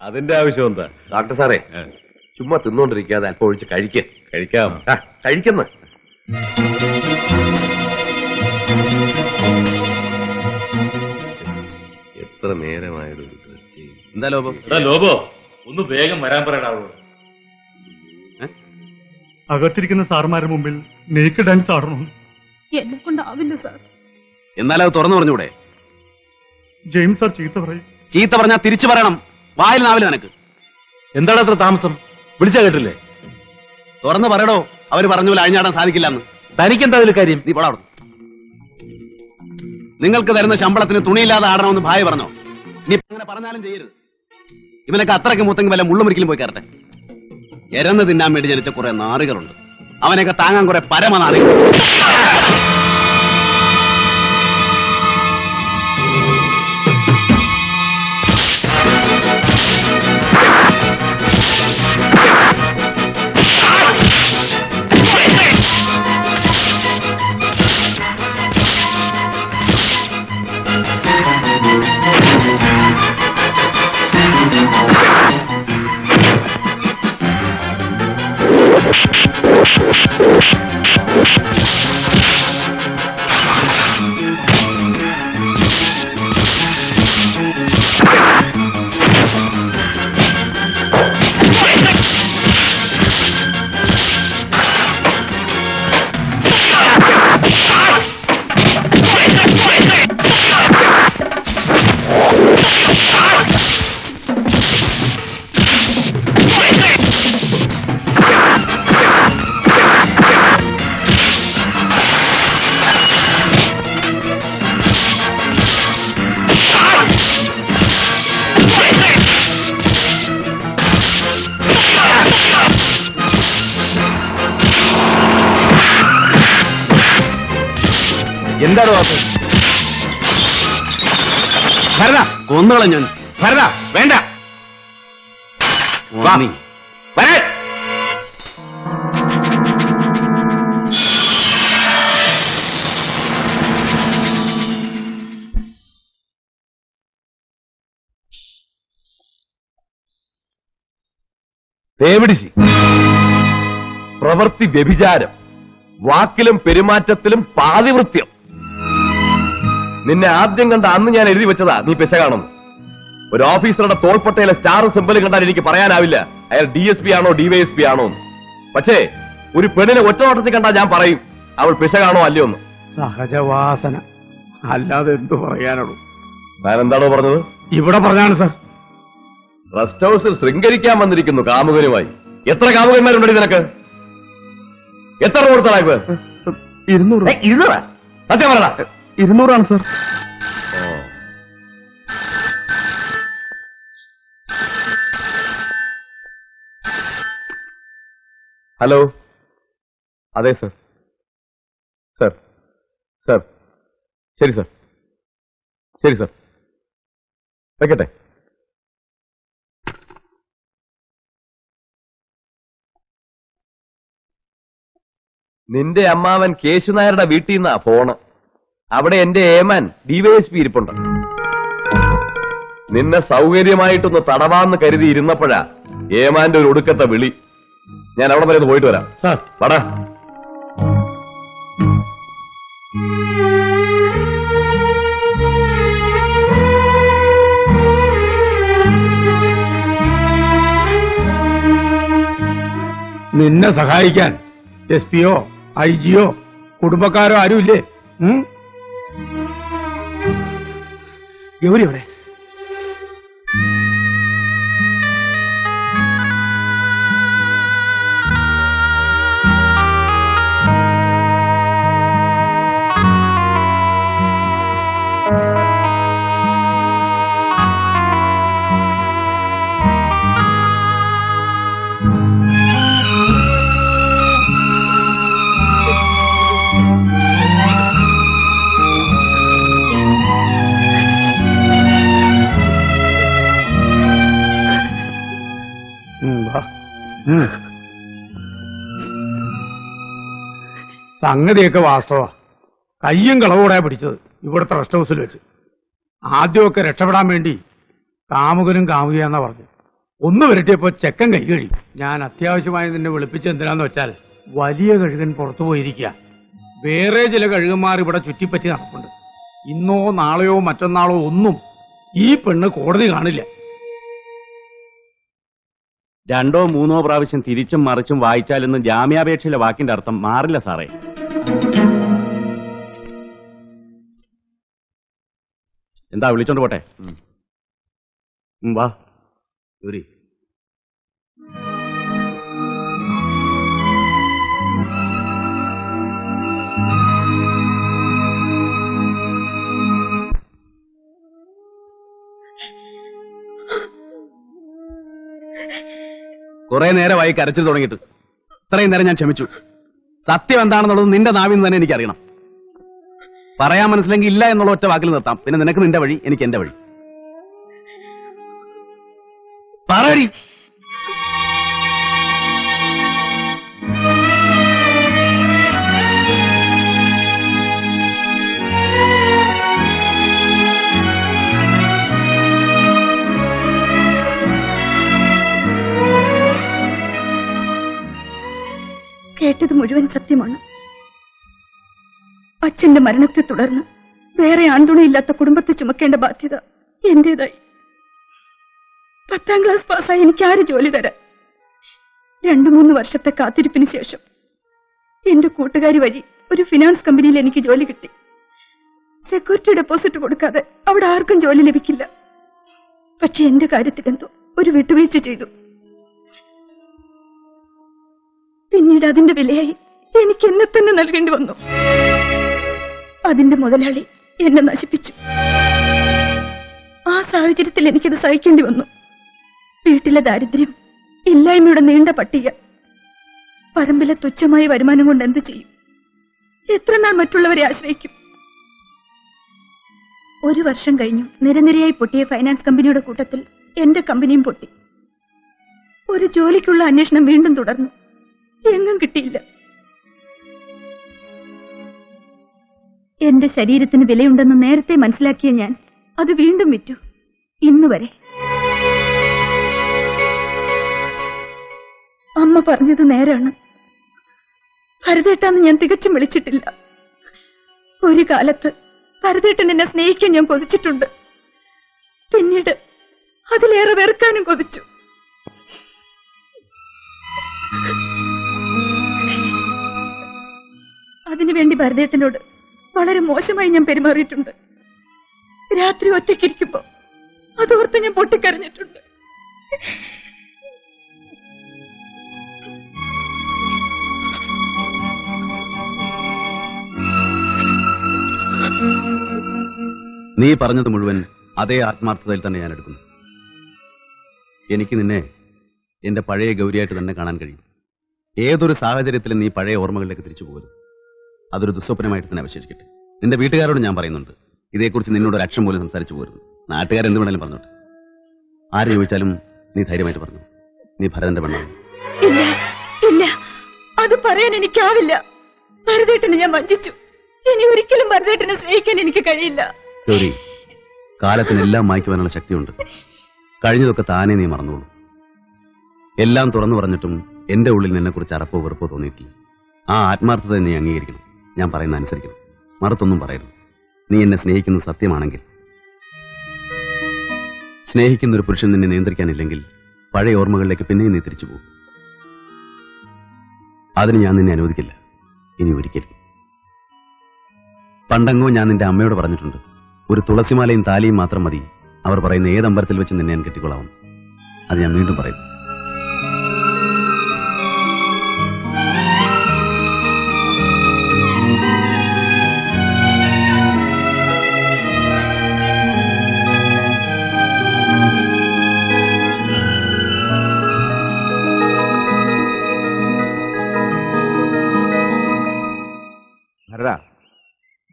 അതിന്റെ ആവശ്യം എന്താ? ഡോക്ടർ സാറേ, ചുമ്മാ തിന്നുകൊണ്ടിരിക്കാതെ അല്പം ഒഴിച്ച് കഴിക്കാം. കഴിക്കുന്ന എത്ര നേരമായത്. എന്താ ലോബോ? ലോബോ, ഒന്ന് വേഗം വരാൻ പറയടാവോ. അകത്തിരിക്കുന്ന സാറുമാരുടെ മുമ്പിൽ നേക്ക് ഡാൻസ് ആടണം. എന്നെ കൊണ്ടാവില്ല സാർ. എന്നാലും അത് തുറന്നു പറഞ്ഞൂടെ? ജെയിംസ് സാർ ചീത്ത പറയും. ചീത്ത പറഞ്ഞാൽ തിരിച്ചു പറയണം. വായിൽ നാവില്ല നിനക്ക്. എന്താണ് അത്ര താമസം? വിളിച്ചാ കേട്ടില്ലേ? തുറന്നു പറയടോ. അവര് പറഞ്ഞ പോലെ അഴിഞ്ഞാടാൻ സാധിക്കില്ലെന്ന്. തനിക്കെന്താ അതിൽ കാര്യം? നീ പടാ. നിങ്ങൾക്ക് തരുന്ന ശമ്പളത്തിന് തുണിയില്ലാതെ ആടണമെന്ന് ഭാര്യ പറഞ്ഞോ? നീ അങ്ങനെ പറഞ്ഞാലും ചെയ്യരുത്. ഇവനൊക്കെ അത്രയ്ക്ക് മൂത്തെങ്കിൽ വല്ല മുള്ളുമുറിക്കലും പോയി കയറട്ടെ. എരന്ന് തിന്നാൻ വേണ്ടി ജനിച്ച കുറെ നാറുകളുണ്ട്. അവനെയൊക്കെ താങ്ങാൻ കുറെ പരമനാറികൾ. എന്താണ് വാക്ക്? ഭരത കൊന്നുകളഞ്ഞു. ഭരത വേണ്ട. തേവിടിശി, പ്രവൃത്തി വ്യഭിചാരം, വാക്കിലും പെരുമാറ്റത്തിലും പാതിവൃത്യം. നിന്നെ ആദ്യം കണ്ട അന്ന് ഞാൻ എഴുതി വെച്ചതാ നീ പിശകാണെന്ന്. ഒരു ഓഫീസറുടെ തോൾപ്പട്ടയിലെ സ്റ്റാർ സിംബൽ കണ്ടാൽ എനിക്ക് പറയാനാവില്ല അയാൾ DSP ആണോ DYSP ആണോ എന്ന്. പക്ഷേ ഒരു പെണ്ണിനെ ഒറ്റ നോട്ടത്തിൽ കണ്ടാൽ ഞാൻ പറയും അവൾ പിശകാണോ അല്ലയോ എന്ന്. സഹജവാസന, അല്ലാതെ എന്തു പറയാനുള്ളൂ. ഞാൻ എന്താണോ പറഞ്ഞത്? ഇവിടെ പറഞ്ഞാണ് സാർ. റെസ്റ്റ് ഹൗസിൽ ശൃംഗരിക്കാൻ വന്നിരിക്കുന്നു കാമുകനുമായി. എത്ര കാമുകന്മാരുണ്ടോ നിനക്ക്? എത്ര കൊടുത്തടാ ഇപ്പൊ? 200. സത്യം പറയടാ. 200 സാർ. ഹലോ, അതെ സർ. സർ സർ ശരി സർ, ശരി സർ, വെക്കട്ടെ. നിന്റെ അമ്മാവൻ കേശുനായരുടെ വീട്ടിൽ നിന്നാ ഫോണ്. അവിടെ എന്റെ ഏമാൻ DYSP ഇരിപ്പുണ്ട്. നിന്നെ സൗകര്യമായിട്ടൊന്ന് തടവാന്ന് കരുതി ഇരുന്നപ്പോഴാ ഏമാന്റെ ഒരു ഒടുക്കത്തെ വിളി. ഞാൻ അവിടെ വരെ ഒന്ന് പോയിട്ട് വരാം. സാർ പടാ. നിന്നെ സഹായിക്കാൻ SP-യോ IG-യോ കുടുംബക്കാരോ ആരുമില്ലേ? ഗൗരി എവിടെ? സംഗതിയൊക്കെ വാസ്തവ. കയ്യും കളവോടെ പിടിച്ചത് ഇവിടുത്തെ റെസ്റ്റ് ഹൗസിൽ വെച്ച്. ആദ്യമൊക്കെ രക്ഷപ്പെടാൻ വേണ്ടി കാമുകനും കാമുകയാന്നാ പറഞ്ഞു. ഒന്ന് വരട്ടിയപ്പോ ചെക്കൻ കൈ കഴിയും. ഞാൻ അത്യാവശ്യമായി നിന്നെ വിളിപ്പിച്ച് എന്തിനാന്ന് വെച്ചാൽ വലിയ കഴുകൻ പുറത്തു പോയിരിക്കുക. വേറെ ചില കഴുകന്മാർ ഇവിടെ ചുറ്റിപ്പറ്റി നടപ്പുണ്ട്. ഇന്നോ നാളെയോ മറ്റന്നാളോ ഒന്നും ഈ പെണ്ണ് കോടതി കാണില്ല. 2 or 3 പ്രാവശ്യം തിരിച്ചും മറിച്ചും വായിച്ചാലൊന്നും ജാമ്യാപേക്ഷയിലെ വാക്കിന്റെ അർത്ഥം മാറില്ല സാറേ. എന്താ വിളിച്ചോണ്ട് പോട്ടെ? വാ ഗൗരി. കുറെ നേരമായി കരച്ചിൽ തുടങ്ങിയിട്ട്. ഇത്രയും നേരം ഞാൻ ക്ഷമിച്ചു. സത്യം എന്താണെന്നുള്ളത് നിന്റെ നാവിൽ നിന്ന് തന്നെ എനിക്കറിയണം. പറയാൻ മനസ്സിലെങ്കിൽ ഇല്ല എന്നുള്ള ഒറ്റ വാക്കിൽ നിർത്താം. പിന്നെ നിനക്ക് നിന്റെ വഴി, എനിക്ക് എന്റെ വഴി. പറയടി. കേട്ടത് മുഴുവൻ സത്യമാണ്. അച്ഛന്റെ മരണത്തെ തുടർന്ന് വേറെ ആൺതുണയില്ലാത്ത കുടുംബത്തെ ചുമക്കേണ്ട ബാധ്യത എന്റേതായി. 10ാം ക്ലാസ് പാസ്സായി എനിക്ക് ആര് ജോലി തരാൻ? 2-3 വർഷത്തെ കാത്തിരിപ്പിന് ശേഷം എന്റെ കൂട്ടുകാരി വഴി ഒരു ഫിനാൻസ് കമ്പനിയിൽ എനിക്ക് ജോലി കിട്ടി. സെക്യൂരിറ്റി ഡെപ്പോസിറ്റ് കൊടുക്കാതെ അവിടെ ആർക്കും ജോലി ലഭിക്കില്ല. പക്ഷെ എന്റെ കാര്യത്തിൽ എന്തോ ഒരു വിട്ടുവീഴ്ച ചെയ്തു. പിന്നീട് അതിന്റെ വിലയായി എനിക്ക് എന്നെ തന്നെ നൽകേണ്ടി വന്നു. അതിന്റെ മുതലാളി എന്നെ നശിപ്പിച്ചു. ആ സാഹചര്യത്തിൽ എനിക്കത് സഹിക്കേണ്ടി വന്നു. വീട്ടിലെ ദാരിദ്ര്യം, ഇല്ലായ്മയുടെ നീണ്ട പട്ടിക, പറമ്പിലെ തുച്ഛമായ വരുമാനം കൊണ്ട് എന്ത് ചെയ്യും? എത്ര നാൾ മറ്റുള്ളവരെ ആശ്രയിക്കും? 1 വർഷം കഴിഞ്ഞു നിരനിരയായി പൊട്ടിയ ഫൈനാൻസ് കമ്പനിയുടെ കൂട്ടത്തിൽ എന്റെ കമ്പനിയും പൊട്ടി. ഒരു ജോലിക്കുള്ള അന്വേഷണം വീണ്ടും തുടർന്നു. എങ്ങും കിട്ടിയില്ല. എന്റെ ശരീരത്തിന് വിലയുണ്ടെന്ന് നേരത്തെ മനസ്സിലാക്കിയ ഞാൻ അത് വീണ്ടും വിറ്റു. ഇന്നുവരെ അമ്മ പറഞ്ഞത് നേരാണ്. ഭരതേട്ടാന്ന് ഞാൻ തികച്ചും വിളിച്ചിട്ടില്ല. ഒരു കാലത്ത് ഭരതേട്ടൻ എന്നെ സ്നേഹിക്കാൻ ഞാൻ കൊതിച്ചിട്ടുണ്ട്. പിന്നീട് അതിലേറെ വെറുക്കാനും കൊതിച്ചു. അതിനുവേണ്ടി ഭരതേട്ടനോട് വളരെ മോശമായി ഞാൻ പെരുമാറിയിട്ടുണ്ട്. രാത്രി ഒറ്റയ്ക്കിരിക്കുമ്പോ അതോർത്ത് ഞാൻ പൊട്ടിക്കരഞ്ഞിട്ടുണ്ട്. നീ പറഞ്ഞത് മുഴുവൻ അതേ ആത്മാർത്ഥതയിൽ തന്നെ ഞാൻ എടുക്കുന്നു. എനിക്ക് നിന്നെ എന്റെ പഴയ ഗൗരിയായിട്ട് തന്നെ കാണാൻ കഴിയും. ഏതൊരു സാഹചര്യത്തിലും നീ പഴയ ഓർമ്മകളിലേക്ക് തിരിച്ചു പോകരുത്. അതൊരു ദുസ്വപ്നമായിട്ട് തന്നെ അവശേഷിക്കട്ടെ. നിന്റെ വീട്ടുകാരോട് ഞാൻ പറയുന്നുണ്ട്, ഇതേക്കുറിച്ച് നിന്നോട് ഒരു അക്ഷരം പോലും സംസാരിച്ചു പോരുന്നു. നാട്ടുകാരെന്ത് വേണേലും പറഞ്ഞോട്ടെ. ആര് ചോദിച്ചാലും നീ ധൈര്യമായിട്ട് പറഞ്ഞു, നീ ഭരതന്റെ പെണ്ണാണ്. ഇല്ല ഇല്ല, അത് പറയാൻ എനിക്കാവില്ല. ഭരതേട്ടനെ ഞാൻ വഞ്ചിച്ചു. ഇനി ഒരിക്കലും ഭരതേട്ടനെ സ്നേഹിക്കാൻ എനിക്ക് കഴിയില്ല. ഗൗരി, കാലത്തിനെല്ലാം മായ്ക്കുവാനുള്ള ശക്തിയുണ്ട്. കഴിഞ്ഞതൊക്കെ താനേ നീ മറന്നോളൂ. എല്ലാം തുറന്നു പറഞ്ഞിട്ടും എന്റെ ഉള്ളിൽ നിന്നെക്കുറിച്ച് അറപ്പോ വെറുപ്പോ തോന്നിയിട്ടില്ല. ആ ആത്മാർത്ഥത നീ അംഗീകരിക്കണം. ഞാൻ പറയുന്ന അനുസരിക്കണം. മറുത്തൊന്നും പറയരുത്. നീ എന്നെ സ്നേഹിക്കുന്നത് സത്യമാണെങ്കിൽ. സ്നേഹിക്കുന്ന ഒരു പുരുഷൻ നിന്നെ നിയന്ത്രിക്കാനില്ലെങ്കിൽ പഴയ ഓർമ്മകളിലേക്ക് പിന്നെയും നീ തിരിച്ചു പോകും. അതിന് ഞാൻ നിന്നെ അനുവദിക്കില്ല, ഇനി ഒരിക്കലും. പണ്ടെങ്ങോ ഞാൻ നിന്റെ അമ്മയോട് പറഞ്ഞിട്ടുണ്ട്, ഒരു തുളസിമാലയും താലിയും മാത്രം മതി അവർ പറയുന്ന ഏത് അമ്പലത്തിൽ വെച്ച് നിന്നെ ഞാൻ കെട്ടിക്കൊള്ളാവും. അത് ഞാൻ വീണ്ടും പറയുന്നു.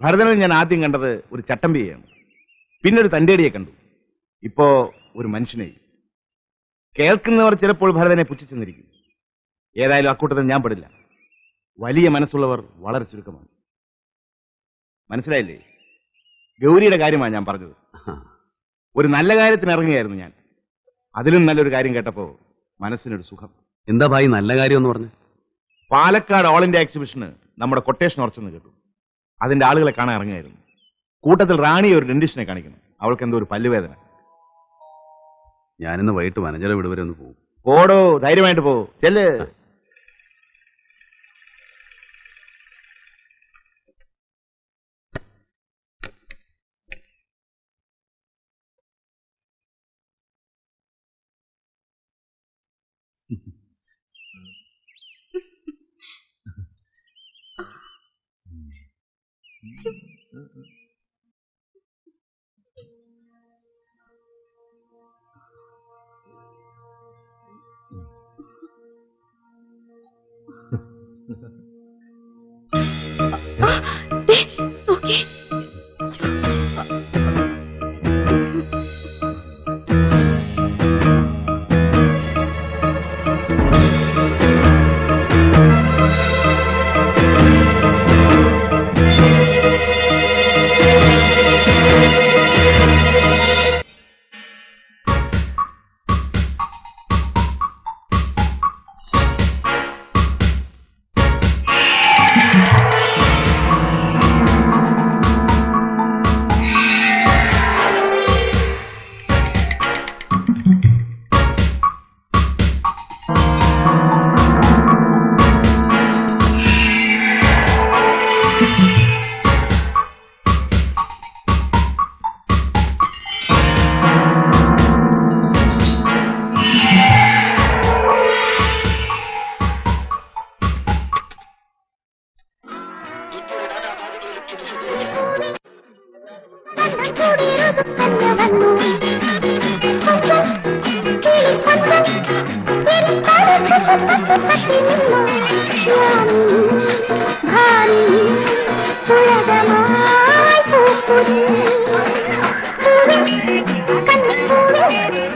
ഭരതനിൽ ഞാൻ ആദ്യം കണ്ടത് ഒരു ചട്ടമ്പിയെയാണ്, പിന്നെ ഒരു തന്റേടിയെ കണ്ടു, ഇപ്പോ ഒരു മനുഷ്യനെയും. കേൾക്കുന്നവർ ചിലപ്പോൾ ഭരതനെ പുച്ഛിച്ചെന്നിരിക്കും. ഏതായാലും അക്കൂട്ടത്തിൽ ഞാൻ പെടില്ല. വലിയ മനസ്സുള്ളവർ വളരെ ചുരുക്കമാണ്. മനസ്സിലായില്ലേ? ഗൗരിയുടെ കാര്യമാണ് ഞാൻ പറഞ്ഞത്. ഒരു നല്ല കാര്യത്തിന് ഇറങ്ങിയായിരുന്നു ഞാൻ. അതിലും നല്ലൊരു കാര്യം കേട്ടപ്പോ മനസ്സിനൊരു സുഖം. എന്താ ഭായി നല്ല കാര്യം എന്ന് പറഞ്ഞു? പാലക്കാട് ഓൾ ഇന്ത്യ എക്സിബിഷന് നമ്മുടെ കൊട്ടേഷൻ ഉറച്ചെന്ന് കേട്ടു. അതിന്റെ ആളുകളെ കാണാൻ ഇറങ്ങിയായിരുന്നു. കൂട്ടത്തിൽ റാണി ഒരു ഡെന്റിസ്റ്റിനെ കാണിക്കണം. അവൾക്ക് എന്തോ ഒരു പല്ലുവേദന. ഞാനിന്ന് വൈകിട്ട് വനജയുടെ വീട് വരെ ഒന്ന് പോകും. പോടോ, ധൈര്യമായിട്ട് പോ. ചെല്ല്.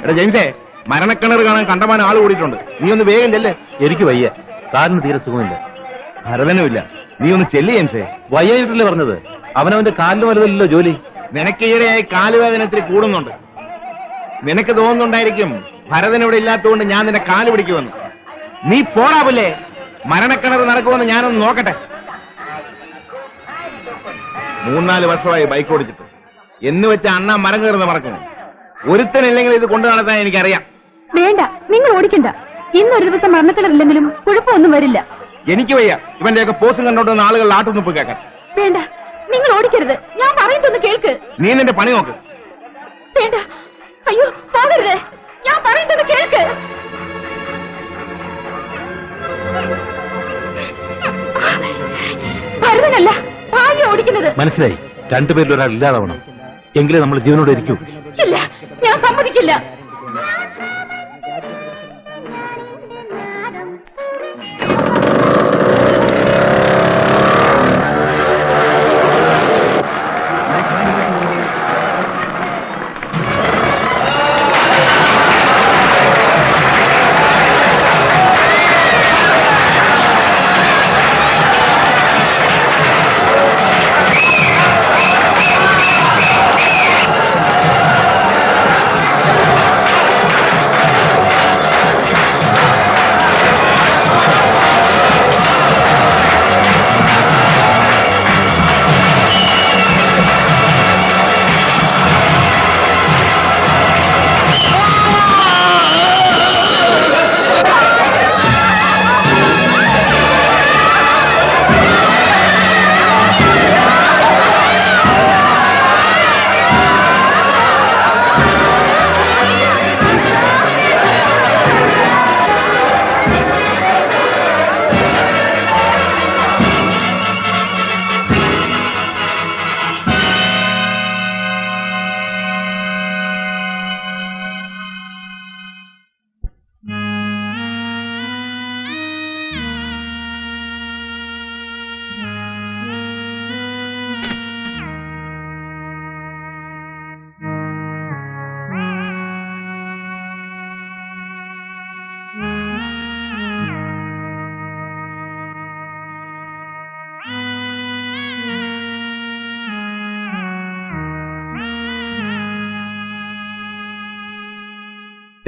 എടാ ജെയിംസേ, മരണക്കിണർ കാണാൻ കണ്ടമാനം ആള് കൂടിയിട്ടുണ്ട്. നീ ഒന്ന് വേഗം ചെല്ലേ. എനിക്ക് വയ്യ, കാലിന് തീരെ സുഖമില്ല. ഭരതനും ഇല്ല. നീ ഒന്ന് ചെല്ലി ജെയിംസേ. വയ്യായിട്ടല്ലേ പറഞ്ഞത്? അവനവന്റെ കാലിന് വലുതല്ലോ ജോലി. നിനക്ക് ഈയിടെയായി കാലുവേദന ഇത്തിരി കൂടുന്നുണ്ട്. നിനക്ക് തോന്നുന്നുണ്ടായിരിക്കും ഭരതൻ ഇവിടെ ഇല്ലാത്തതുകൊണ്ട് ഞാൻ നിന്നെ കാല് പിടിക്കുമെന്ന്. നീ പോടാവില്ലേ? മരണക്കിണർ നടക്കുമെന്ന് ഞാനൊന്ന് നോക്കട്ടെ. 3-4 വർഷമായി ബൈക്ക് ഓടിച്ചിട്ട് എന്ന് വെച്ച അണ്ണ മരം കയറുന്ന മറക്കുന്നു. ഒരുത്തനില്ലെങ്കിൽ ഇത് കൊണ്ടു നടത്താൻ എനിക്കറിയാം. വേണ്ട, നിങ്ങൾ ഓടിക്കണ്ട. ഇന്നൊരു ദിവസം മരണക്കിണറില്ലെങ്കിലും കുഴപ്പമൊന്നും വരില്ല. എനിക്ക് വയ്യ ഇവന്റെയൊക്കെ പോസും കണ്ടോണ്ടുന്ന ആളുകൾ ആട്ടുനിപ്പ് കേൾക്കാൻ. വേണ്ട, നിങ്ങൾ ഓടിക്കരുത്. ഞാൻ പറയുന്നൊന്ന് കേൾക്ക്. നീ നിന്റെ പണി നോക്ക്. വേണ്ട, അയ്യോ പോകരുത്. ഞാൻ പറയുന്നത് കേൾക്ക്. ഭരതനല്ല, ഭാര്യ ഓടിക്കുന്നത്. മനസ്സിലായി. രണ്ടുപേരിൽ ഒരാൾ ഇല്ലാതാവണം. എങ്കിലേ നമ്മൾ ജീവനോടെ ഇരിക്കൂ. ഇല്ല, ഞാൻ സമ്മതിക്കില്ല.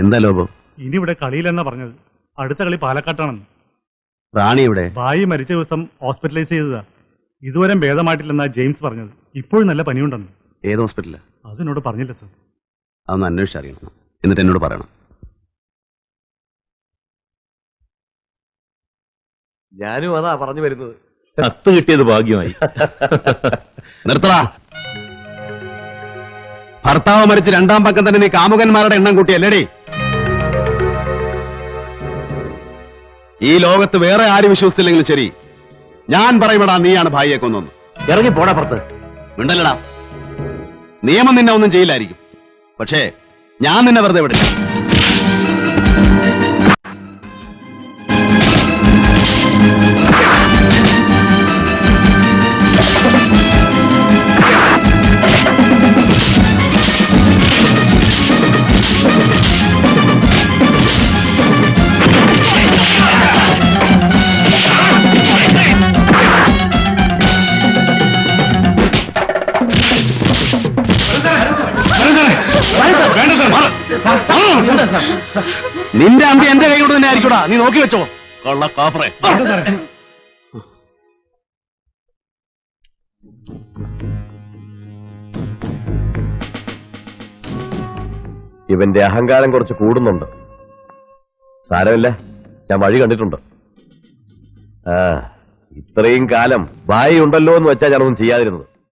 എന്താ ലോപം? ഇനി ഇവിടെ കളിയിലെന്നാ പറഞ്ഞത്. അടുത്ത കളി പാലക്കാട്ടാണെന്ന്. റാണി ഇവിടെ? ഭായി മരിച്ച ദിവസം ഹോസ്പിറ്റലൈസ് ചെയ്തതാ. ഇതുവരെ ഭേദമായിട്ടില്ലെന്നാ ജെയിംസ് പറഞ്ഞത്. ഇപ്പോഴും നല്ല പനിയുണ്ടെന്ന്. ഏത് ഹോസ്പിറ്റലാ? അതിനോട് പറഞ്ഞില്ല സർ. അതൊന്ന് അന്വേഷിച്ചറിയണം, എന്നിട്ട് എന്നോട് പറയണം. ഞാനും അതാ പറഞ്ഞു വരുന്നത്. കത്ത് കിട്ടിയത് ഭാഗ്യമായി. നിർത്തടാ. ഭർത്താവ് മരിച്ച് രണ്ടാം പക്കം തന്നെ നീ കാമുകന്മാരുടെ എണ്ണം കൂട്ടിയല്ലേടി? ഈ ലോകത്ത് വേറെ ആരും വിശ്വസിച്ചില്ലെങ്കിലും ശരി, ഞാൻ പറയുമ്പടാ നീയാണ് ഭായിയെ കൊന്നൊന്ന്. ഇറങ്ങി പോടാ പുറത്ത്. മിണ്ടല്ലടാ. നിയമം നിന്നെ ഒന്നും ചെയ്യില്ലായിരിക്കും, പക്ഷേ ഞാൻ നിന്നെ വെറുതെ വിടില്ല. നിന്റെ അന്ത്യം എന്റെ കൈ കൊണ്ട് തന്നെ ആയിരിക്കൂടാ, നീ നോക്കി വെച്ചോ. കൊള്ള കാഫറെ. ഇവന്റെ അഹങ്കാരം കുറച്ച് കൂടുന്നുണ്ട്. സാരമില്ല, ഞാൻ വഴി കണ്ടിട്ടുണ്ട്. ഇത്രയും കാലം ഭായി ഉണ്ടല്ലോ എന്ന് വെച്ചാൽ ഞാനൊന്നും ചെയ്യാതിരുന്നത്.